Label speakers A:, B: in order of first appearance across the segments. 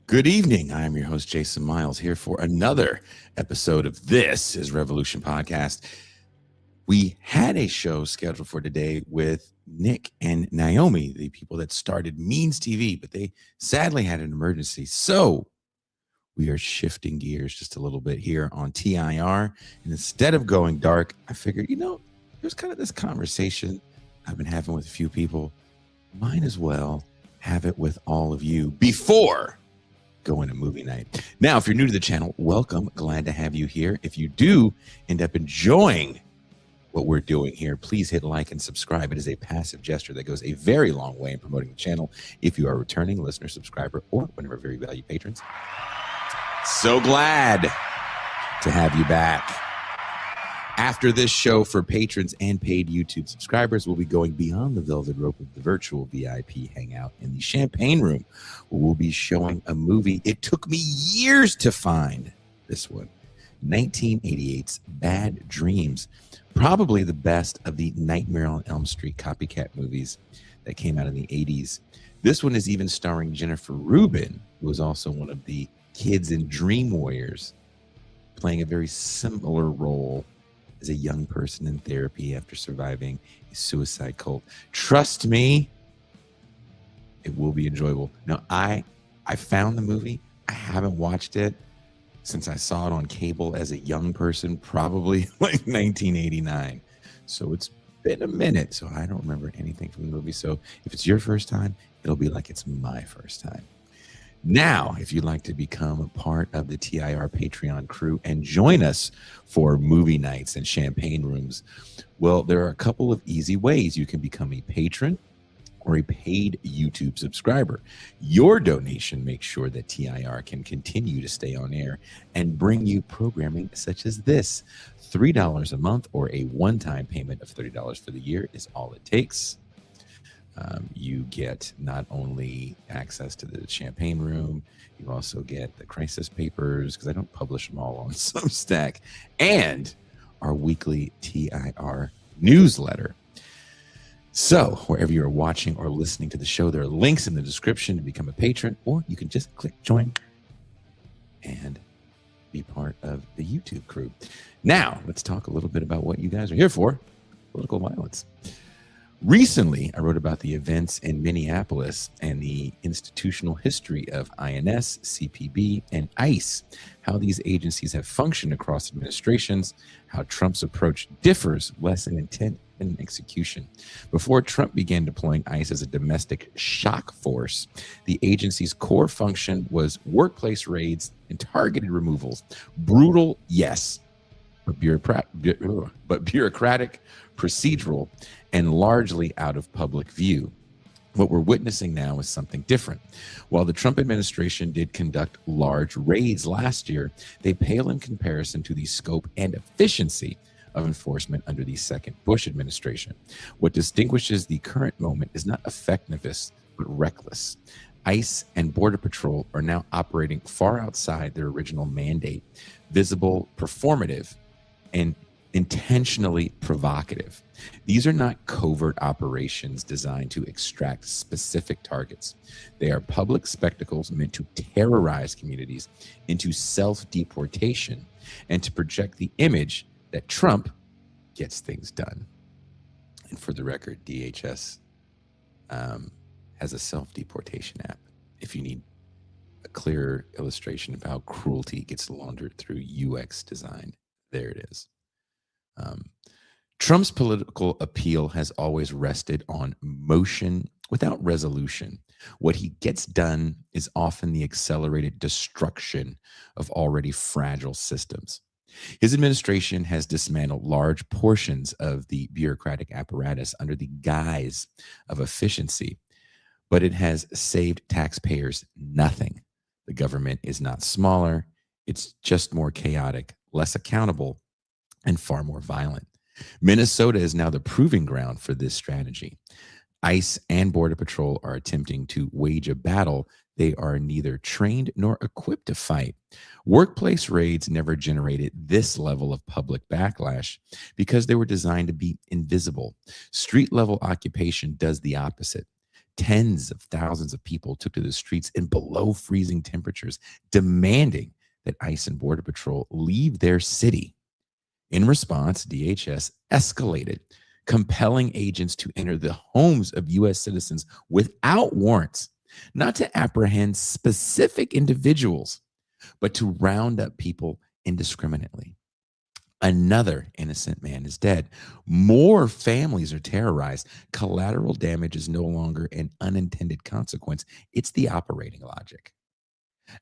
A: Good evening. I am your host, Jason Miles, here for another episode of This is Revolution Podcast. We had a show scheduled for today with Nick and Naomi, the people that started Means TV, but they sadly had an emergency. So we are shifting gears just a little bit here on TIR. And instead of going dark, I figured, there's kind of this conversation I've been having with a few people. Might as well have it with all of you before going to movie night. Now, if you're new to the channel, welcome. Glad to have you here. If you do end up enjoying what we're doing here, please hit like and subscribe. It is a passive gesture that goes a very long way in promoting the channel. If you are a returning listener, subscriber, or one of our very valued patrons, so glad to have you back. After this show, for patrons and paid YouTube subscribers, we'll be going beyond the velvet rope of the virtual VIP hangout in the Champagne Room, where we'll be showing a movie. It took me years to find this one, 1988's Bad Dreams, probably the best of the Nightmare on Elm Street copycat movies that came out in the 80s. This one is even starring Jennifer Rubin, who was also one of the kids in Dream Warriors, playing a very similar role as a young person in therapy after surviving a suicide cult. Trust me, it will be enjoyable. Now, I found the movie. I haven't watched it since I saw it on cable as a young person, probably like 1989. So it's been a minute, so I don't remember anything from the movie. So if it's your first time, it'll be like it's my first time. Now, if you'd like to become a part of the TIR Patreon crew and join us for movie nights and champagne rooms, well, there are a couple of easy ways you can become a patron or a paid YouTube subscriber. Your donation makes sure that TIR can continue to stay on air and bring you programming such as this. $3 a month or a one-time payment of $30 for the year is all it takes. You get not only access to the Champagne Room, you also get the Crisis Papers, because I don't publish them all on Substack, and our weekly TIR newsletter. So wherever you're watching or listening to the show, there are links in the description to become a patron, or you can just click join and be part of the YouTube crew. Now, let's talk a little bit about what you guys are here for: political violence. Recently, I wrote about the events in Minneapolis and the institutional history of INS, CPB, and ICE, how these agencies have functioned across administrations, how Trump's approach differs less in intent than in execution. Before Trump began deploying ICE as a domestic shock force, the agency's core function was workplace raids and targeted removals. Brutal, yes, but bureaucratic, procedural, and largely out of public view. What we're witnessing now is something different. While the Trump administration did conduct large raids last year, they pale in comparison to the scope and efficiency of enforcement under the second Bush administration. What distinguishes the current moment is not effectiveness, but reckless. ICE and Border Patrol are now operating far outside their original mandate, visible, performative, and intentionally provocative. These are not covert operations designed to extract specific targets. They are public spectacles meant to terrorize communities into self-deportation and to project the image that Trump gets things done. And for the record, DHS has a self-deportation app. If you need a clearer illustration of how cruelty gets laundered through UX design, there it is. Trump's political appeal has always rested on motion without resolution. What he gets done is often the accelerated destruction of already fragile systems. His administration has dismantled large portions of the bureaucratic apparatus under the guise of efficiency, but it has saved taxpayers nothing. The government is not smaller, it's just more chaotic, less accountable, and far more violent. Minnesota is now the proving ground for this strategy. ICE and Border Patrol are attempting to wage a battle they are neither trained nor equipped to fight. Workplace raids never generated this level of public backlash because they were designed to be invisible. Street-level occupation does the opposite. Tens of thousands of people took to the streets in below freezing temperatures, demanding that ICE and Border Patrol leave their city. In response, DHS escalated, compelling agents to enter the homes of U.S. citizens without warrants, not to apprehend specific individuals, but to round up people indiscriminately. Another innocent man is dead. More families are terrorized. Collateral damage is no longer an unintended consequence, it's the operating logic.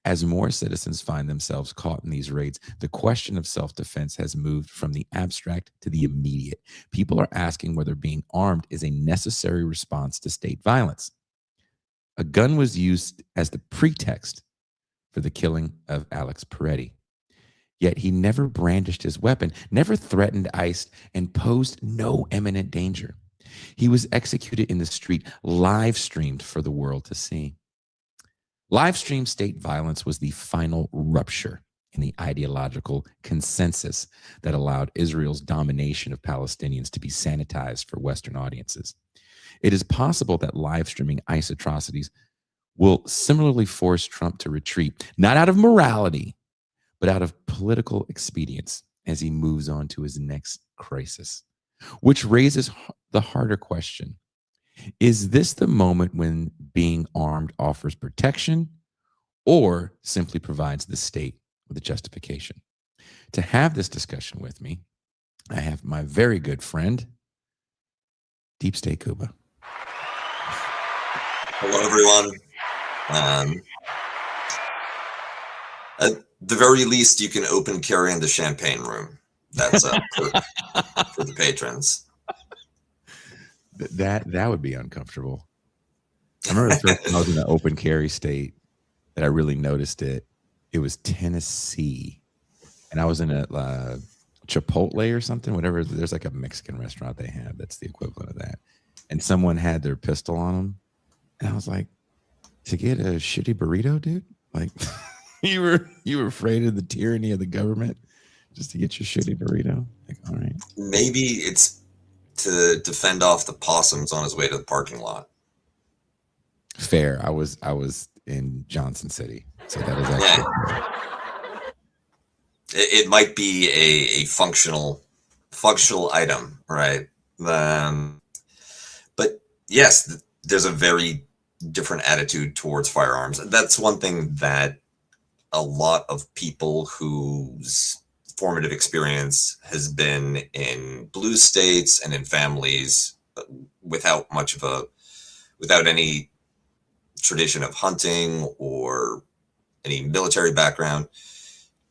A: As more citizens find themselves caught in these raids, the question of self-defense has moved from the abstract to the immediate. People are asking whether being armed is a necessary response to state violence. A gun was used as the pretext for the killing of Alex Peretti. Yet he never brandished his weapon, never threatened ICE, and posed no imminent danger. He was executed in the street, live streamed for the world to see. Live stream state violence was the final rupture in the ideological consensus that allowed Israel's domination of Palestinians to be sanitized for Western audiences. It is possible that live streaming ICE atrocities will similarly force Trump to retreat, not out of morality, but out of political expedience as he moves on to his next crisis, which raises the harder question. Is this the moment when being armed offers protection or simply provides the state with a justification? To have this discussion with me, I have my very good friend, Deep State Cuba.
B: Hello, everyone. At the very least, you can open carry in the champagne room. That's for the patrons.
A: That would be uncomfortable. I remember the first time I was in an open carry state that I really noticed it. It was Tennessee, and I was in a Chipotle or something, whatever. There's like a Mexican restaurant they have that's the equivalent of that, and someone had their pistol on them, and I was like, to get a shitty burrito, dude? Like, you were afraid of the tyranny of the government just to get your shitty burrito? Like, all right.
B: Maybe it's to defend off the possums on his way to the parking lot.
A: Fair. I was in Johnson City, so that was actually fair.
B: It might be a functional item, right? But yes, there's a very different attitude towards firearms. That's one thing that a lot of people whose formative experience has been in blue states and in families without any tradition of hunting or any military background.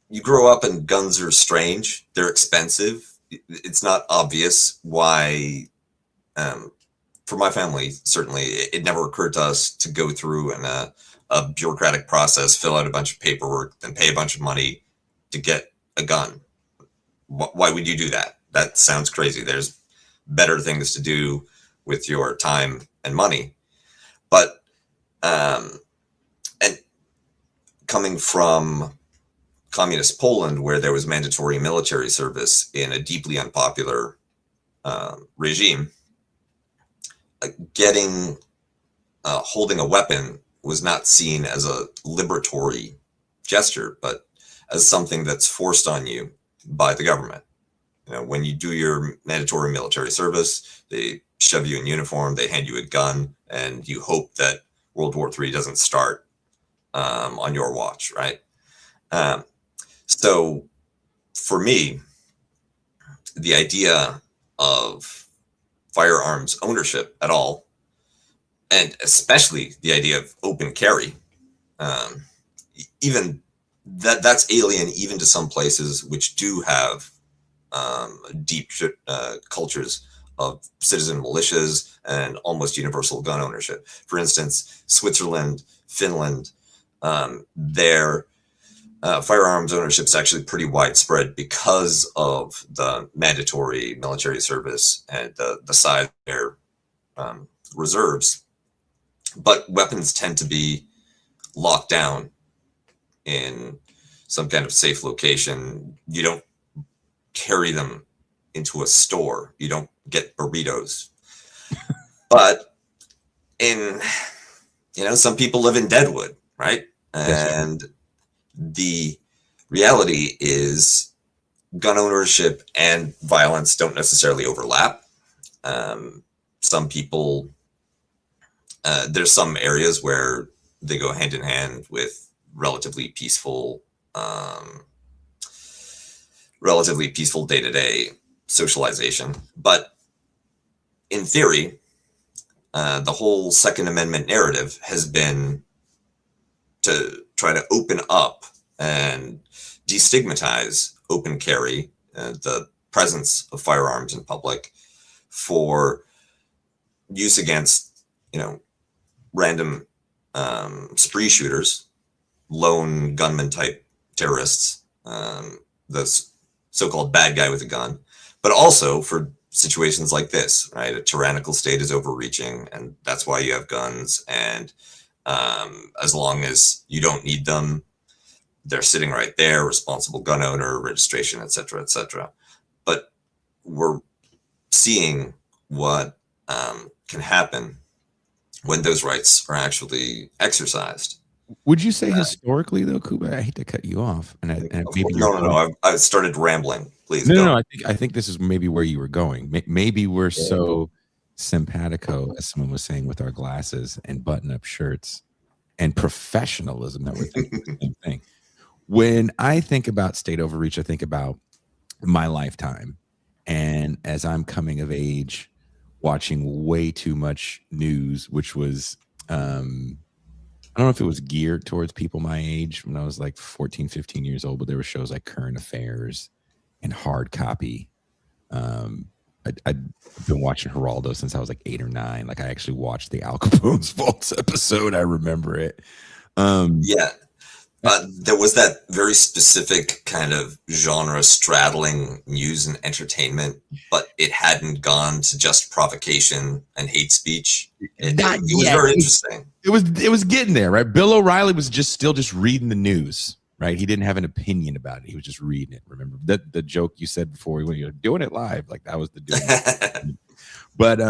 B: You grow up and guns are strange. They're expensive. It's not obvious why. For my family, certainly, it never occurred to us to go through a bureaucratic process, fill out a bunch of paperwork, then pay a bunch of money to get a gun. Why would you do that? That sounds crazy. There's better things to do with your time and money. But and coming from communist Poland, where there was mandatory military service in a deeply unpopular regime, holding a weapon was not seen as a liberatory gesture, but as something that's forced on you by the government. You know, when you do your mandatory military service, they shove you in uniform, they hand you a gun, and you hope that World War III doesn't start on your watch, right? So for me, the idea of firearms ownership at all, and especially the idea of open carry, even that's alien even to some places which do have deep cultures of citizen militias and almost universal gun ownership. For instance, Switzerland, Finland, their firearms ownership is actually pretty widespread because of the mandatory military service and the size of their reserves. But weapons tend to be locked down in some kind of safe location. You don't carry them into a store. You don't get burritos. But in, some people live in Deadwood, right?
A: That's true.
B: And the reality is gun ownership and violence don't necessarily overlap. Some people, there's some areas where they go hand in hand with um, relatively peaceful day-to-day socialization. But in theory, the whole Second Amendment narrative has been to try to open up and destigmatize open carry, the presence of firearms in public for use against, random spree shooters, lone gunman type terrorists, the so-called bad guy with a gun, but also for situations like this, right? A tyrannical state is overreaching, and that's why you have guns. And as long as you don't need them, they're sitting right there, responsible gun owner, registration, et cetera, et cetera. But we're seeing what can happen when those rights are actually exercised.
A: Would you say historically, though, Kuba? I hate to cut you off, and maybe
B: no. I started rambling. Please,
A: no. I think this is maybe where you were going. Maybe we're so simpatico, as someone was saying, with our glasses and button-up shirts and professionalism that we're thinking the same thing. When I think about state overreach, I think about my lifetime, and as I'm coming of age, watching way too much news, which was I don't know if it was geared towards people my age when I was like 14, 15 years old, but there were shows like Current Affairs and Hard Copy. I'd been watching Geraldo since I was like 8 or 9. Like I actually watched the Al Capone's Vaults episode. I remember it.
B: There was that very specific kind of genre straddling news and entertainment, but it hadn't gone to just provocation and hate speech. It was very interesting.
A: It was getting there, right? Bill O'Reilly was still reading the news, right? He didn't have an opinion about it. He was just reading it. Remember the joke you said before when you're doing it live, like that was the doing it. But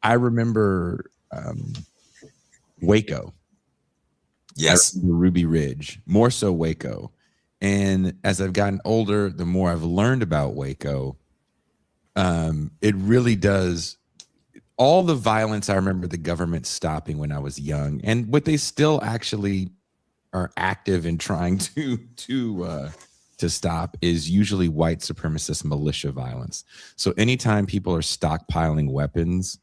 A: I remember Waco.
B: Yes.
A: Ruby Ridge, more so Waco. And as I've gotten older, the more I've learned about Waco, it really does. All the violence I remember the government stopping when I was young, and what they still actually are active in trying to stop is usually white supremacist militia violence. So anytime people are stockpiling weapons,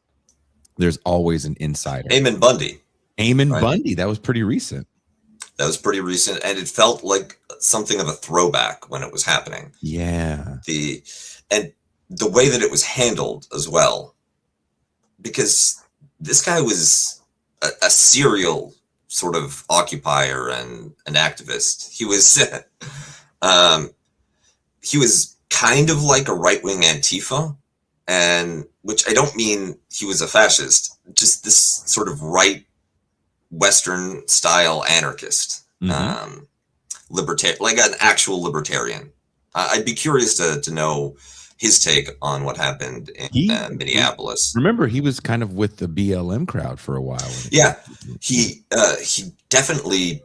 A: there's always an insider.
B: Eamon Bundy.
A: Eamon Bundy, that was pretty recent.
B: And it felt like something of a throwback when it was happening.
A: Yeah.
B: And the way that it was handled as well, because this guy was a serial sort of occupier and an activist. He was he was kind of like a right-wing Antifa, and which I don't mean he was a fascist, just this sort of right Western style anarchist, libertarian, like an actual libertarian. I'd be curious to know his take on what happened in Minneapolis.
A: Remember, he was kind of with the BLM crowd for a while.
B: Yeah, he definitely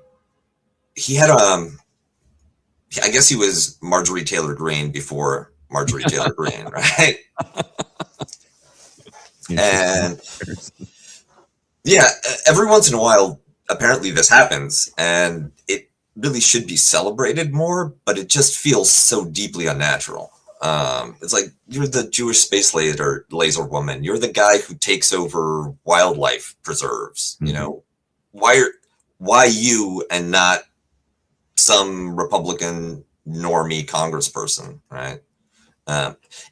B: had I guess he was Marjorie Taylor Greene before Marjorie Taylor Greene, right? And yeah, every once in a while, apparently this happens, and it really should be celebrated more, but it just feels so deeply unnatural. It's like you're the Jewish space laser woman. You're the guy who takes over wildlife preserves. You know, why you and not some Republican normie congressperson, right?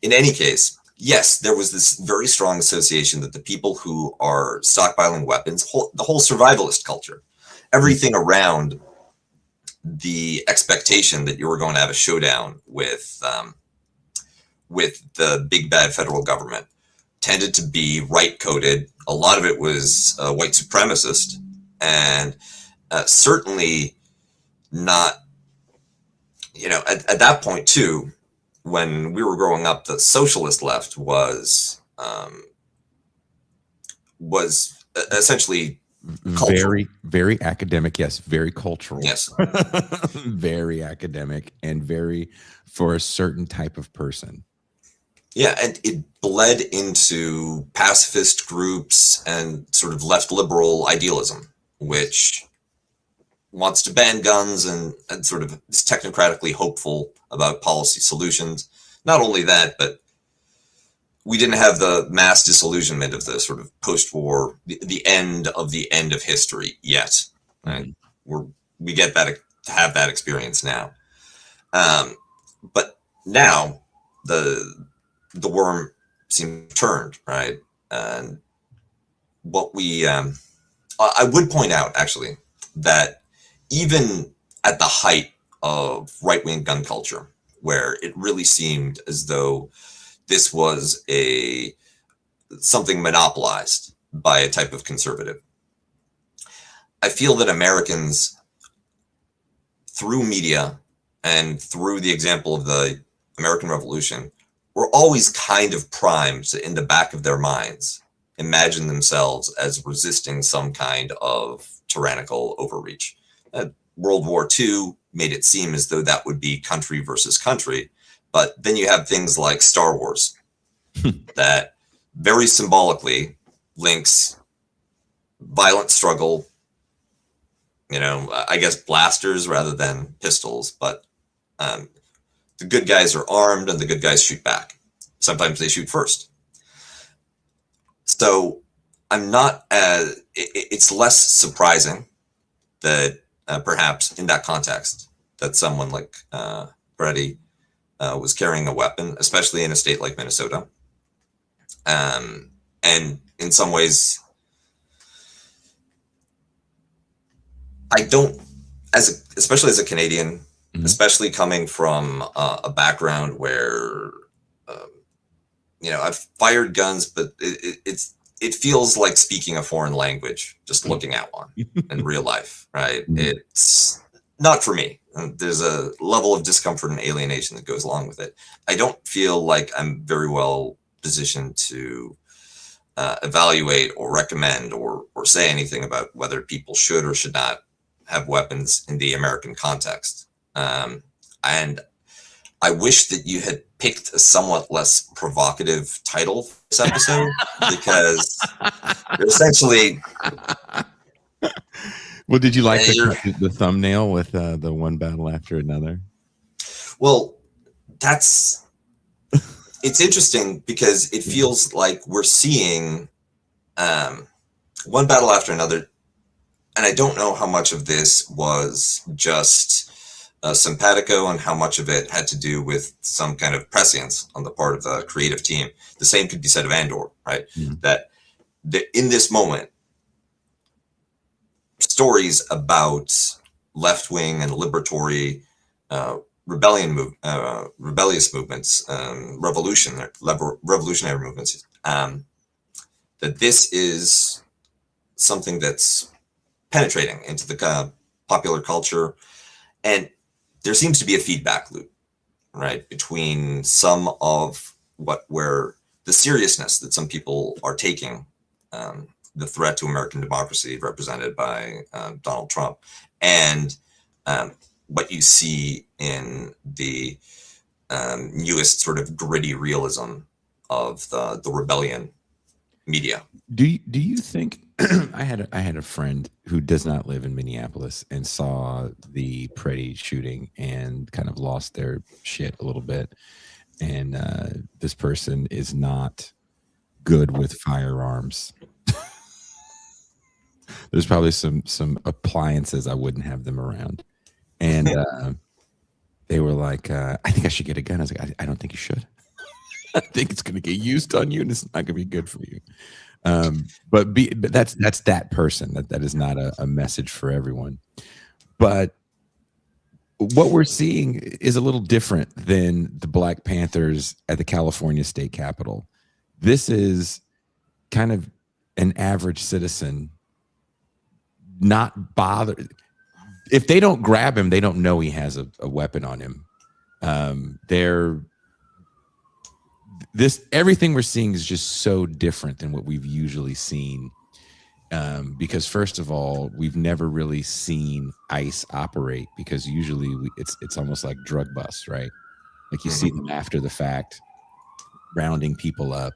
B: In any case, yes, there was this very strong association that the people who are stockpiling weapons, the whole survivalist culture, everything around the expectation that you were going to have a showdown with the big bad federal government tended to be right coded. A lot of it was white supremacist, and certainly not, at that point too, when we were growing up, the socialist left was was essentially cultural.
A: Very academic. Yes, very cultural.
B: Yes.
A: Very academic and very for a certain type of person.
B: Yeah, and it bled into pacifist groups and sort of left liberal idealism, which wants to ban guns and sort of is technocratically hopeful about policy solutions. Not only that, but we didn't have the mass disillusionment of the sort of post-war, the end of history yet. Right? We get that to have that experience now, but now the worm seems turned, right? And what I would point out actually that even at the height of right-wing gun culture, where it really seemed as though this was something monopolized by a type of conservative, I feel that Americans, through media and through the example of the American Revolution, were always kind of primed to, in the back of their minds, imagine themselves as resisting some kind of tyrannical overreach. World War II made it seem as though that would be country versus country, but then you have things like Star Wars that very symbolically links violent struggle, I guess blasters rather than pistols, but the good guys are armed and the good guys shoot back. Sometimes they shoot first. So it's less surprising that perhaps in that context that someone like Brady was carrying a weapon, especially in a state like Minnesota. And in some ways, I don't, especially as a Canadian, especially coming from a background where, I've fired guns, but it feels like speaking a foreign language, just looking at one in real life, right? It's not for me. There's a level of discomfort and alienation that goes along with it. I don't feel like I'm very well positioned to evaluate or recommend or say anything about whether people should or should not have weapons in the American context. And I wish that you had picked a somewhat less provocative title for this episode because you're essentially.
A: Well, did you like the thumbnail with the one battle after another?
B: Well, it's interesting because it feels like we're seeing one battle after another. And I don't know how much of this was just simpatico and how much of it had to do with some kind of prescience on the part of the creative team. The same could be said of Andor, right? That in this moment, stories about left-wing and liberatory rebellious movements, revolutionary movements, that this is something that's penetrating into the popular culture. And there seems to be a feedback loop, right, between some of where the seriousness that some people are taking, the threat to American democracy represented by Donald Trump, and what you see in the newest sort of gritty realism of the rebellion media.
A: Do you think I had a friend who does not live in Minneapolis and saw the Preddy shooting and kind of lost their shit a little bit, and this person is not good with firearms. There's probably some appliances I wouldn't have them around, and they were like, "I think I should get a gun." I was like, "I don't think you should. I think it's going to get used on you, and it's not going to be good for you." But that's that person. That is not a message for everyone. But what we're seeing is a little different than the Black Panthers at the California State Capitol. This is kind of an average citizen not bothered. If they don't grab him, they don't know he has a weapon on him. everything we're seeing is just so different than what we've usually seen. Because first of all, we've never really seen ICE operate, because usually it's almost like drug busts, right? Like you see them after the fact, rounding people up,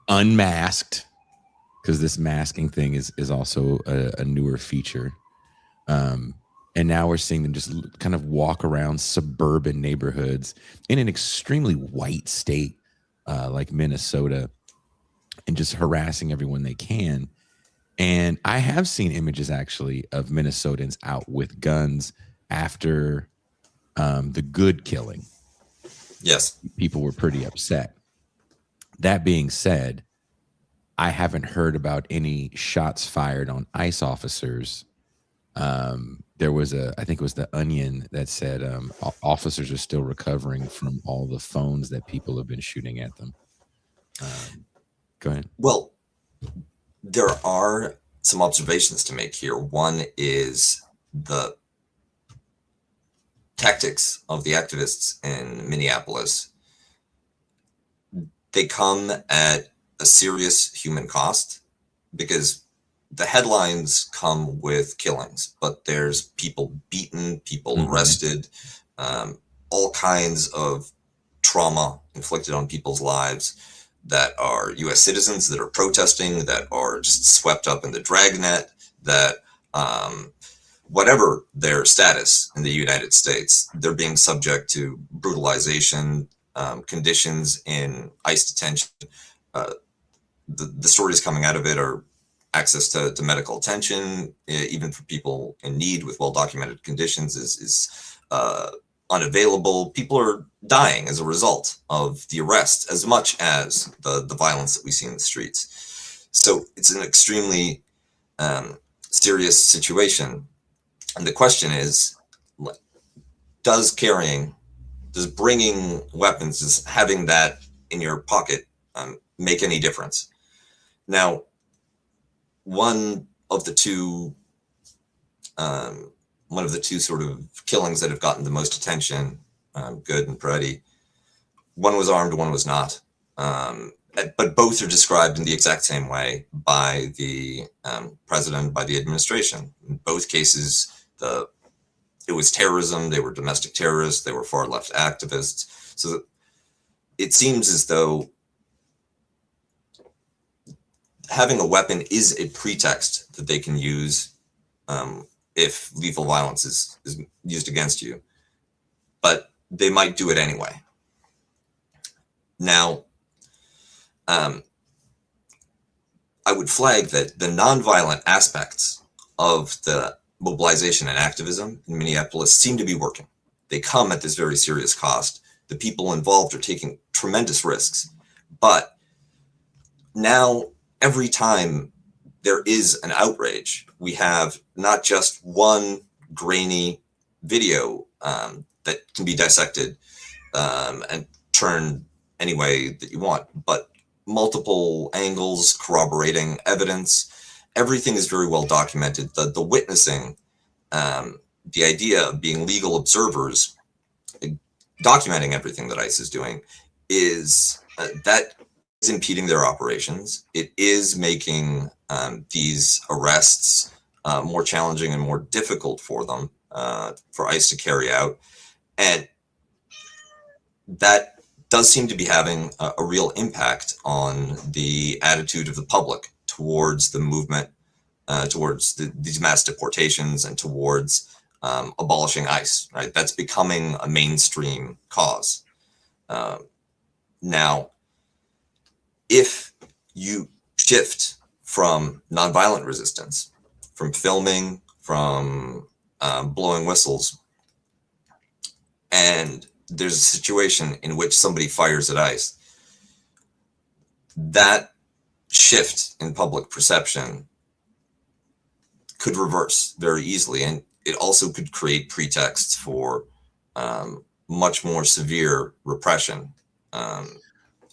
A: unmasked, because this masking thing is also a newer feature. And now we're seeing them just kind of walk around suburban neighborhoods in an extremely white state like Minnesota, and just harassing everyone they can. And I have seen images actually of Minnesotans out with guns after the Good killing.
B: Yes.
A: People were pretty upset. That being said, I haven't heard about any shots fired on ICE officers. There was I think it was The Onion that said officers are still recovering from all the phones that people have been shooting at them. Go ahead.
B: Well, there are some observations to make here. One is the tactics of the activists in Minneapolis. They come at a serious human cost, because the headlines come with killings, but there's people beaten, people arrested, all kinds of trauma inflicted on people's lives that are U.S. citizens that are protesting, that are just swept up in the dragnet, that whatever their status in the United States, they're being subject to brutalization, conditions in ICE detention. The stories coming out of it are access to medical attention, even for people in need with well-documented conditions, is unavailable. People are dying as a result of the arrest, as much as the violence that we see in the streets. So it's an extremely serious situation. And the question is, does bringing weapons, does having that in your pocket make any difference? Now, one of the two sort of killings that have gotten the most attention, Good and Peretti, one was armed, one was not. But both are described in the exact same way by the president, by the administration. In both cases, it was terrorism. They were domestic terrorists. They were far left activists. So it seems as though having a weapon is a pretext that they can use if lethal violence is used against you, but they might do it anyway. Now, I would flag that the nonviolent aspects of the mobilization and activism in Minneapolis seem to be working. They come at this very serious cost. The people involved are taking tremendous risks, but now every time there is an outrage, we have not just one grainy video that can be dissected and turned any way that you want, but multiple angles, corroborating evidence. Everything is very well documented. The witnessing, the idea of being legal observers, documenting everything that ICE is doing, is that is impeding their operations. It is making these arrests more challenging and more difficult for them, for ICE to carry out. And that does seem to be having a real impact on the attitude of the public towards the movement, towards these mass deportations, and towards abolishing ICE, right? That's becoming a mainstream cause. Now, if you shift from nonviolent resistance, from filming, from blowing whistles, and there's a situation in which somebody fires at ICE, that shift in public perception could reverse very easily. And it also could create pretexts for much more severe repression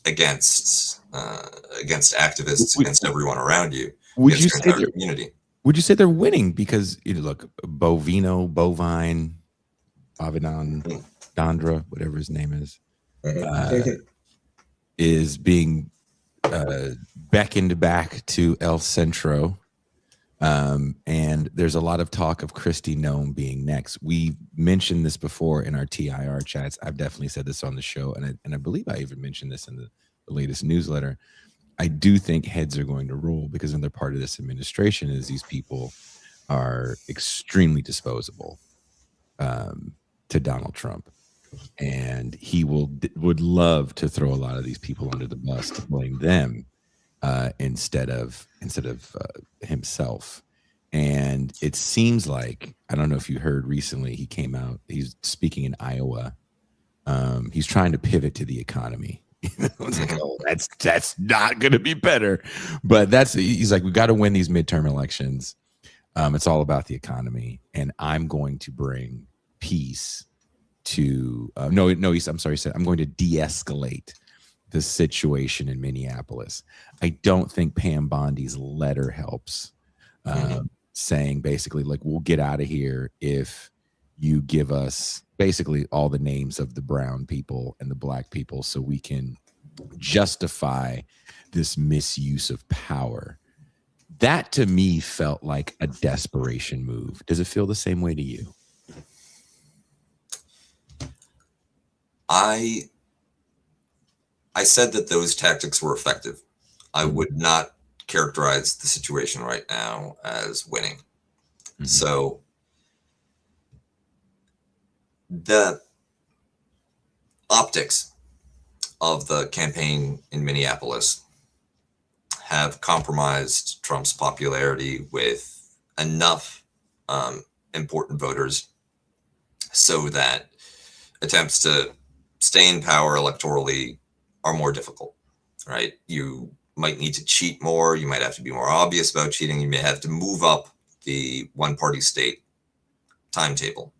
B: against activists, against everyone around you, against your entire community.
A: Would you say they're winning? Because look, Bovine, Avedon, Dondra, whatever his name is, is being beckoned back to El Centro. And there's a lot of talk of Kristi Noem being next. We mentioned this before in our TIR chats. I've definitely said this on the show, and I believe I even mentioned this in the latest newsletter. I do think heads are going to roll because another part of this administration is these people are extremely disposable to Donald Trump. And he would love to throw a lot of these people under the bus to blame them instead of himself. And it seems like, I don't know if you heard recently, he came out, he's speaking in Iowa. He's trying to pivot to the economy. It's like, oh, that's not going to be better. But he's like, we got to win these midterm elections. It's all about the economy. And I'm going to bring peace to, I'm going to de-escalate the situation in Minneapolis. I don't think Pam Bondi's letter helps, saying basically like, we'll get out of here if you give us basically all the names of the brown people and the black people so we can justify this misuse of power. That to me felt like a desperation move. Does it feel the same way to you?
B: I said that those tactics were effective. I would not characterize the situation right now as winning. Mm-hmm. So the optics of the campaign in Minneapolis have compromised Trump's popularity with enough important voters so that attempts to stay in power electorally are more difficult, right? You might need to cheat more. You might have to be more obvious about cheating. You may have to move up the one-party state timetable.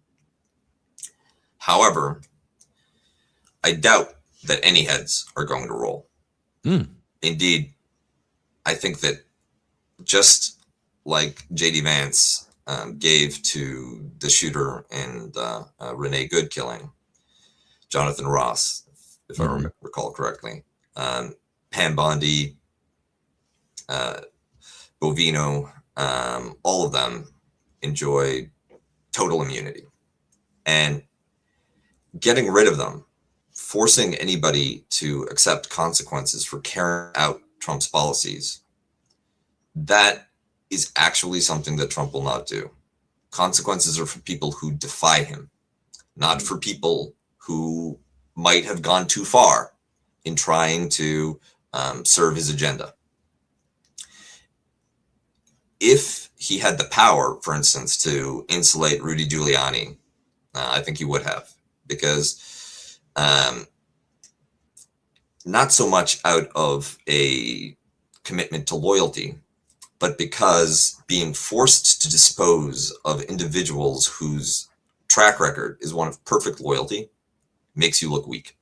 B: However, I doubt that any heads are going to roll. Indeed, I think that just like J.D. Vance gave to the shooter in the Renee Good killing, Jonathan Ross, if I recall correctly, Pam Bondi, Bovino, all of them enjoy total immunity. And getting rid of them, forcing anybody to accept consequences for carrying out Trump's policies, that is actually something that Trump will not do. Consequences are for people who defy him, not for people who might have gone too far in trying to serve his agenda. If he had the power, for instance, to insulate Rudy Giuliani, I think he would have, because not so much out of a commitment to loyalty, but because being forced to dispose of individuals whose track record is one of perfect loyalty makes you look weak.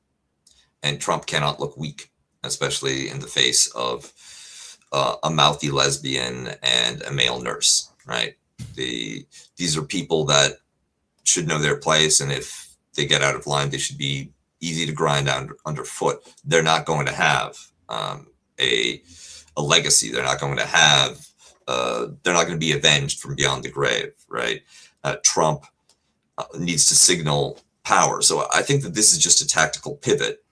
B: And Trump cannot look weak, especially in the face of a mouthy lesbian and a male nurse, right? These are people that should know their place, and if they get out of line, they should be easy to grind underfoot. They're not going to have a legacy. They're not going to have, they're not going to be avenged from beyond the grave, right? Trump needs to signal power. So I think that this is just a tactical pivot.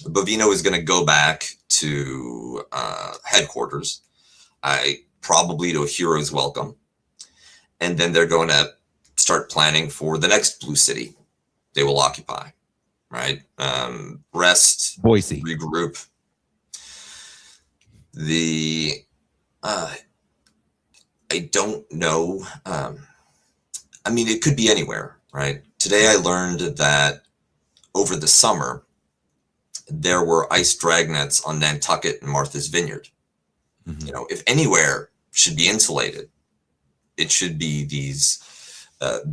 B: Bovino is going to go back to headquarters, probably to a hero's welcome. And then they're going to start planning for the next blue city they will occupy, right? Rest,
A: Boise,
B: regroup. I don't know. I mean, it could be anywhere, right? Today I learned that over the summer, there were ice dragnets on Nantucket and Martha's Vineyard. Mm-hmm. You know, if anywhere should be insulated, it should be these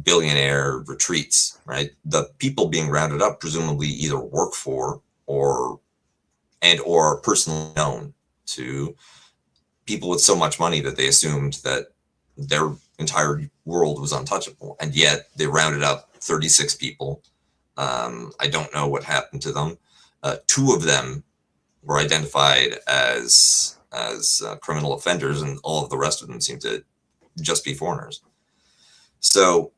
B: billionaire retreats, right? The people being rounded up presumably either work for or are personally known to people with so much money that they assumed that their entire world was untouchable. And yet they rounded up 36 people. I don't know what happened to them. Two of them were identified as criminal offenders, and all of the rest of them seem to just be foreigners. So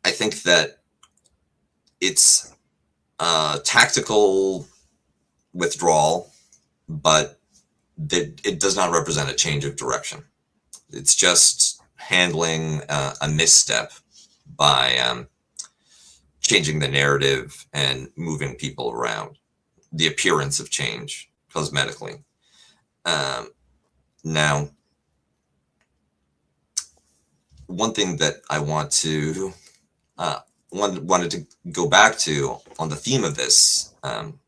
B: I think that it's a tactical withdrawal, but that it does not represent a change of direction. It's just handling a misstep by changing the narrative and moving people around, the appearance of change cosmetically. Now, one thing that I wanted to go back to on the theme of this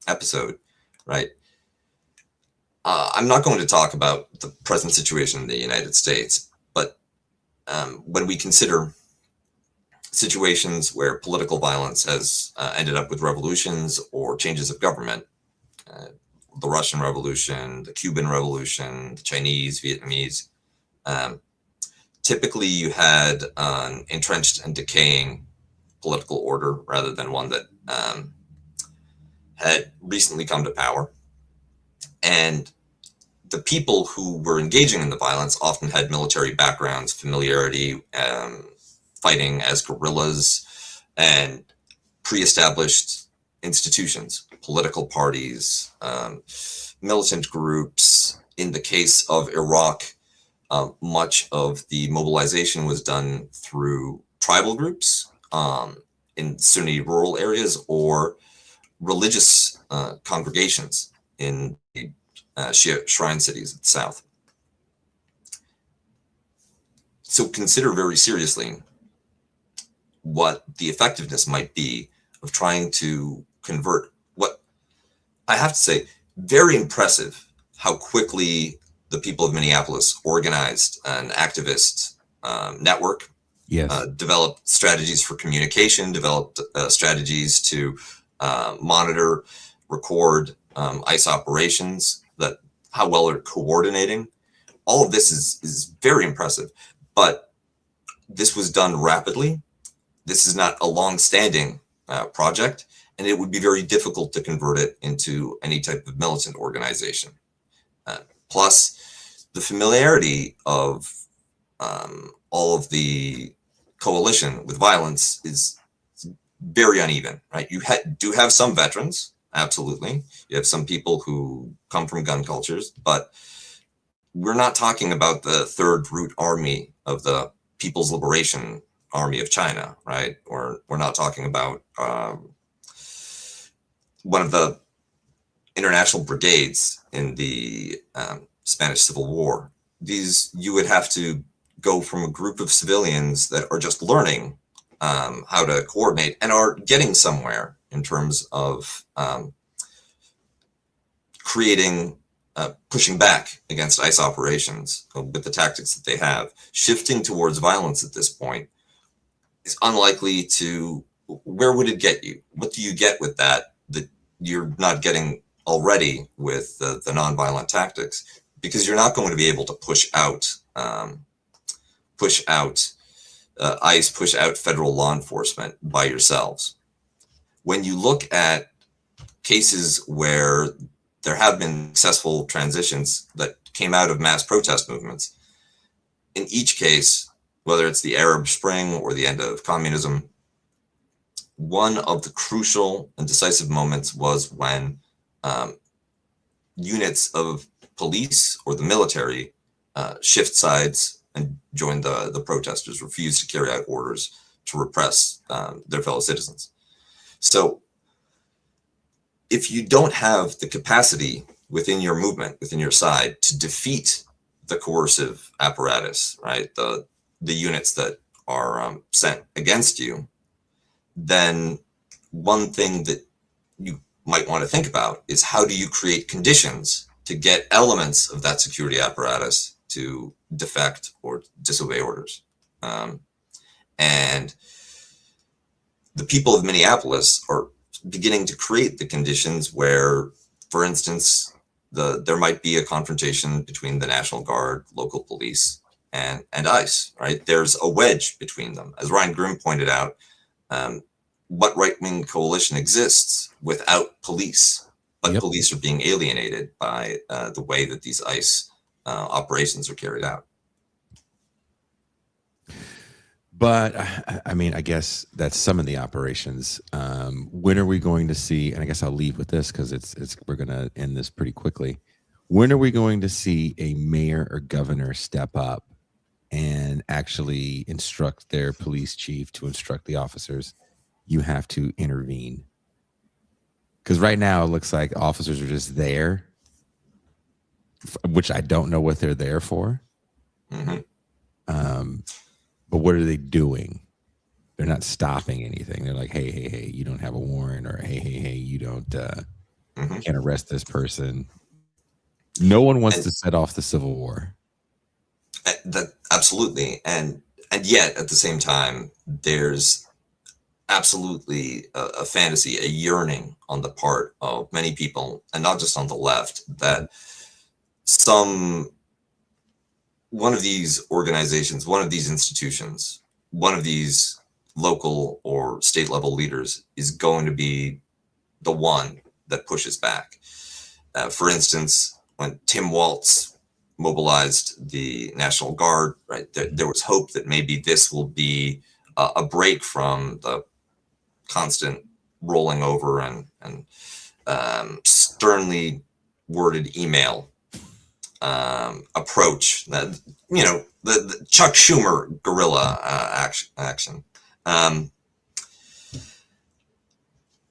B: episode, right? I'm not going to talk about the present situation in the United States, but when we consider situations where political violence has ended up with revolutions or changes of government, the Russian Revolution, the Cuban Revolution, the Chinese, Vietnamese, typically you had an entrenched and decaying political order rather than one that had recently come to power. And the people who were engaging in the violence often had military backgrounds, familiarity, fighting as guerrillas, and pre-established institutions, political parties, militant groups. In the case of Iraq, much of the mobilization was done through tribal groups in Sunni rural areas or religious congregations in the Shia shrine cities of the south. So consider very seriously what the effectiveness might be of trying to convert what I have to say, very impressive how quickly the people of Minneapolis organized an activist network,
A: Yes.
B: Developed strategies for communication, developed strategies to monitor, record ICE operations, that how well they're coordinating. All of this is very impressive, but this was done rapidly. This is not a long-standing project, and it would be very difficult to convert it into any type of militant organization. Plus, the familiarity of all of the coalition with violence is very uneven, right? You do have some veterans, absolutely. You have some people who come from gun cultures, but we're not talking about the Third Root Army of the People's Liberation Army of China, right? Or we're not talking about one of the international brigades in the Spanish Civil War. You would have to go from a group of civilians that are just learning how to coordinate and are getting somewhere in terms of creating, pushing back against ICE operations with the tactics that they have. Shifting towards violence at this point is unlikely to, where would it get you? What do you get with that you're not getting already with the nonviolent tactics? Because you're not going to be able to push out ICE, push out federal law enforcement by yourselves. When you look at cases where there have been successful transitions that came out of mass protest movements, in each case, whether it's the Arab Spring or the end of communism, one of the crucial and decisive moments was when units of police or the military shift sides and join the protesters, refuse to carry out orders to repress their fellow citizens. So if you don't have the capacity within your movement, within your side, to defeat the coercive apparatus, right, the units that are sent against you, then one thing that you might want to think about is how do you create conditions to get elements of that security apparatus to defect or disobey orders. And the people of Minneapolis are beginning to create the conditions where, for instance, there might be a confrontation between the National Guard, local police, and ICE, right? There's a wedge between them. As Ryan Grimm pointed out, what right-wing coalition exists without police? but
A: Yep.
B: police are being alienated by the way that these ICE operations are carried out.
A: But I mean, I guess that's some of the operations. When are we going to see? And I guess I'll leave with this because we're going to end this pretty quickly. When are we going to see a mayor or governor step up and actually instruct their police chief to instruct the officers? You have to intervene. Because right now it looks like officers are just there, which I don't know what they're there for.
B: Mm-hmm.
A: But what are they doing? They're not stopping anything. They're like, hey, you don't have a warrant, or hey, you don't can't arrest this person. No one wants to set off the Civil War.
B: That absolutely, and yet at the same time, there's absolutely a fantasy, a yearning on the part of many people, and not just on the left, that one of these organizations, one of these institutions, one of these local or state level leaders is going to be the one that pushes back. For instance, when Tim Walz mobilized the National Guard, right, there was hope that maybe this will be a break from the constant rolling over and sternly worded email approach that, the Chuck Schumer guerrilla action.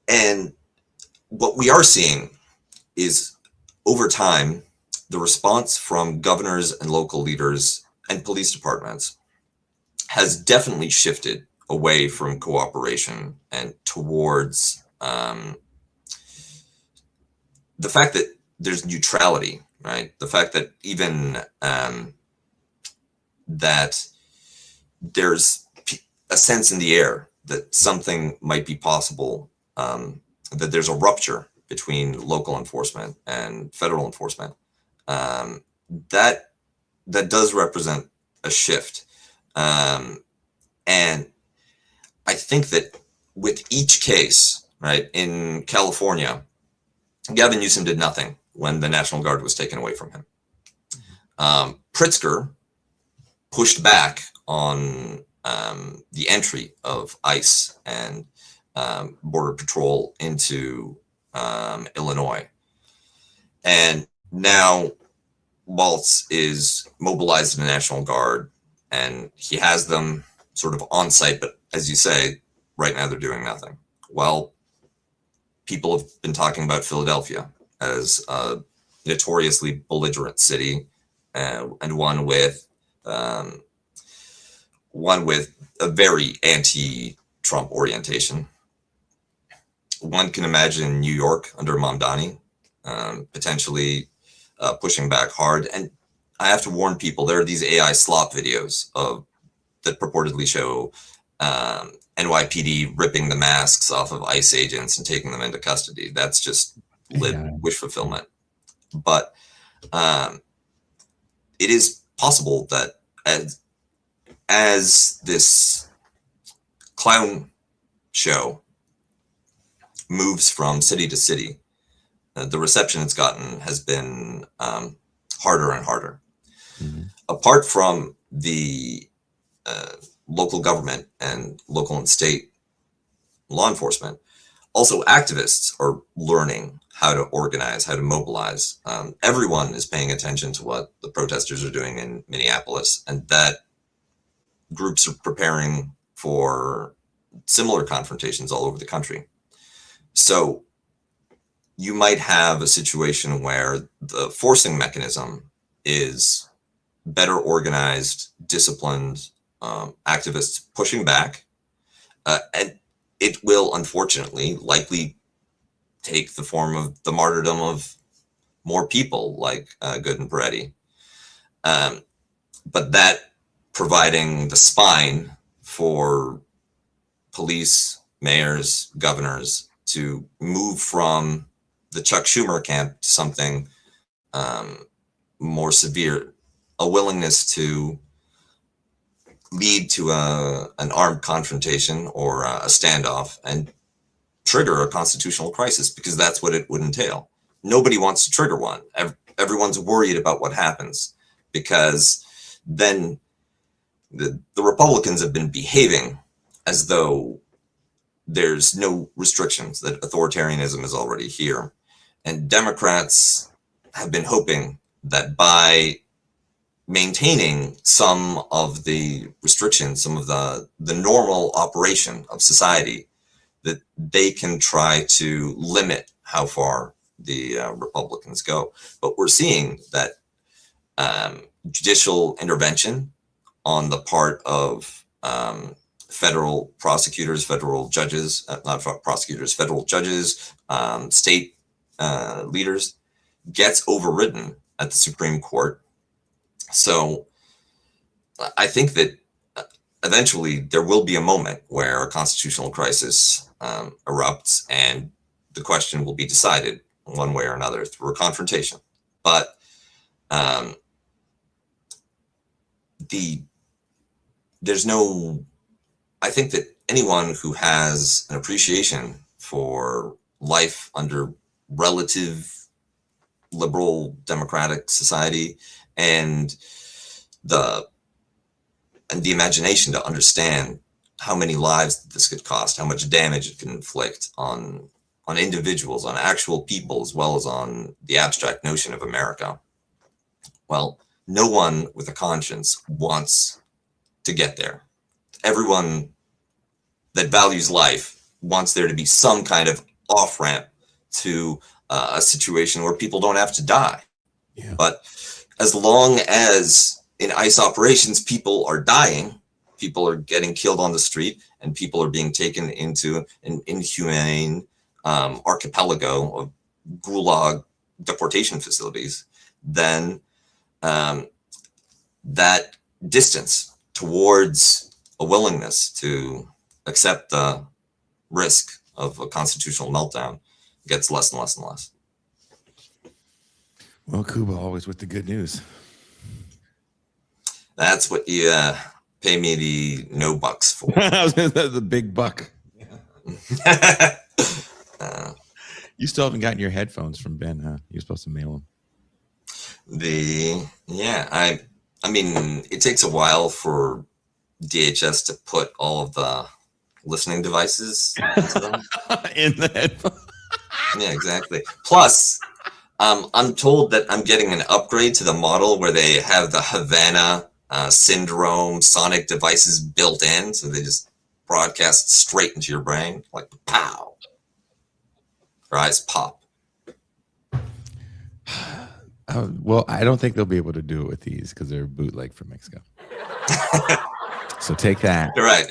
B: And what we are seeing is, over time, the response from governors and local leaders and police departments has definitely shifted away from cooperation and towards the fact that there's neutrality, right? The fact that even that there's a sense in the air that something might be possible, that there's a rupture between local enforcement and federal enforcement. That does represent a shift. And I think that with each case, right, in California, Gavin Newsom did nothing when the National Guard was taken away from him. Pritzker pushed back on the entry of ICE and Border Patrol into Illinois. And now Walz is mobilized in the National Guard, and he has them sort of on site, but as you say, right now they're doing nothing. Well, people have been talking about Philadelphia as a notoriously belligerent city, and one with a very anti-Trump orientation. One can imagine New York under Mamdani, potentially pushing back hard. And I have to warn people, there are these AI slop videos that purportedly show NYPD ripping the masks off of ICE agents and taking them into custody. That's just wish fulfillment. But it is possible that as this clown show moves from city to city, the reception it's gotten has been harder and harder. Mm-hmm. Apart from the local government and local and state law enforcement, also activists are learning how to organize, how to mobilize. Everyone is paying attention to what the protesters are doing in Minneapolis, and that groups are preparing for similar confrontations all over the country. So you might have a situation where the forcing mechanism is better organized, disciplined, activists pushing back, and it will unfortunately likely take the form of the martyrdom of more people like Good and Peretti. But that providing the spine for police, mayors, governors to move from the Chuck Schumer camp to something more severe, a willingness to lead to an armed confrontation or a standoff and trigger a constitutional crisis, because that's what it would entail. nobody wants to trigger one. Everyone's worried about what happens, because then the Republicans have been behaving as though there's no restrictions, that authoritarianism is already here. And Democrats have been hoping that by maintaining some of the restrictions, some of the normal operation of society, that they can try to limit how far the Republicans go. But we're seeing that judicial intervention on the part of federal prosecutors, federal judges, not prosecutors, federal judges, state leaders, gets overridden at the Supreme Court. So I think that eventually there will be a moment where a constitutional crisis erupts, and the question will be decided one way or another through a confrontation. But there's no, I think that anyone who has an appreciation for life under relative liberal democratic society and the imagination to understand how many lives this could cost, how much damage it can inflict on individuals, on actual people, as well as on the abstract notion of America. Well, no one with a conscience wants to get there. Everyone that values life wants there to be some kind of off-ramp to a situation where people don't have to die.
A: Yeah.
B: But as long as in ICE operations, people are dying, people are getting killed on the street, and people are being taken into an inhumane archipelago of gulag deportation facilities, then that distance towards a willingness to accept the risk of a constitutional meltdown gets less and less and less.
A: Well, Cuba always with the good news.
B: That's what you pay me the no bucks for.
A: The big buck. You still haven't gotten your headphones from Ben, huh? You're supposed to mail them.
B: I mean, it takes a while for DHS to put all of the listening devices into them.
A: In the headphones.
B: Yeah, exactly. Plus, I'm told that I'm getting an upgrade to the model where they have the Havana syndrome sonic devices built in, so they just broadcast straight into your brain, like pow. Your eyes pop.
A: Well, I don't think they'll be able to do it with these because they're bootleg from Mexico. So take that.
B: You're right.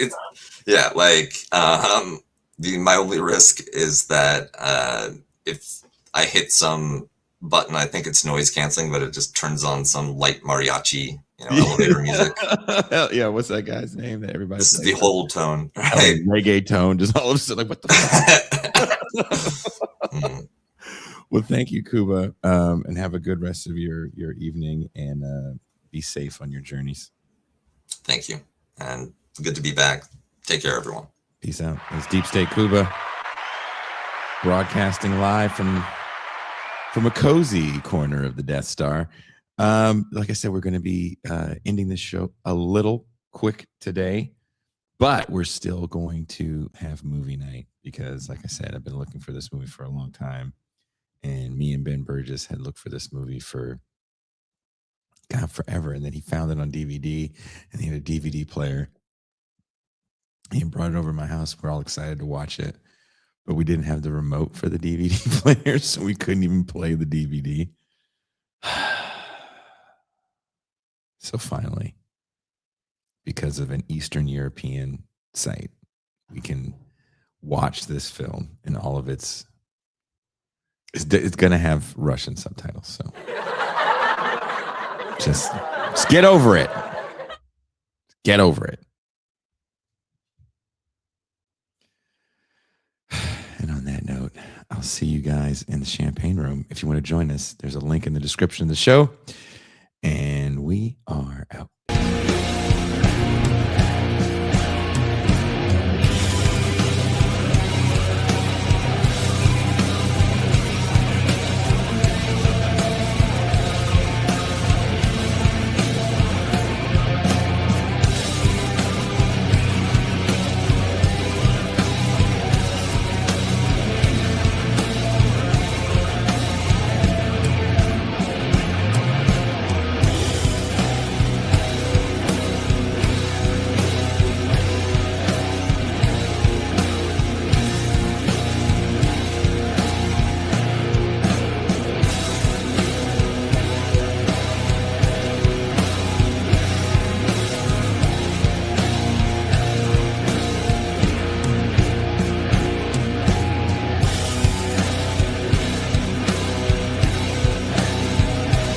B: My only risk is that if I hit some button, I think it's noise canceling, but it just turns on some light mariachi, elevator music.
A: Yeah, what's that guy's name that everybody?
B: This is the whole tone, right?
A: Reggae tone, just all of a sudden, like what the fuck? Well, thank you, Cuba, and have a good rest of your evening, and be safe on your journeys.
B: Thank you, and good to be back. Take care, everyone.
A: Peace out. It's Deep State Cuba, broadcasting live from a cozy corner of the Death Star. Like I said, we're going to be ending this show a little quick today, but we're still going to have movie night because, like I said, I've been looking for this movie for a long time. And me and Ben Burgess had looked for this movie for forever. And then he found it on DVD, and he had a DVD player. He brought it over to my house. We're all excited to watch it, but we didn't have the remote for the DVD player, so we couldn't even play the DVD. So finally, because of an Eastern European site, we can watch this film in all of its... It's going to have Russian subtitles, so just get over it. Get over it. And on that note, I'll see you guys in the Champagne Room. If you want to join us, there's a link in the description of the show. And we are out.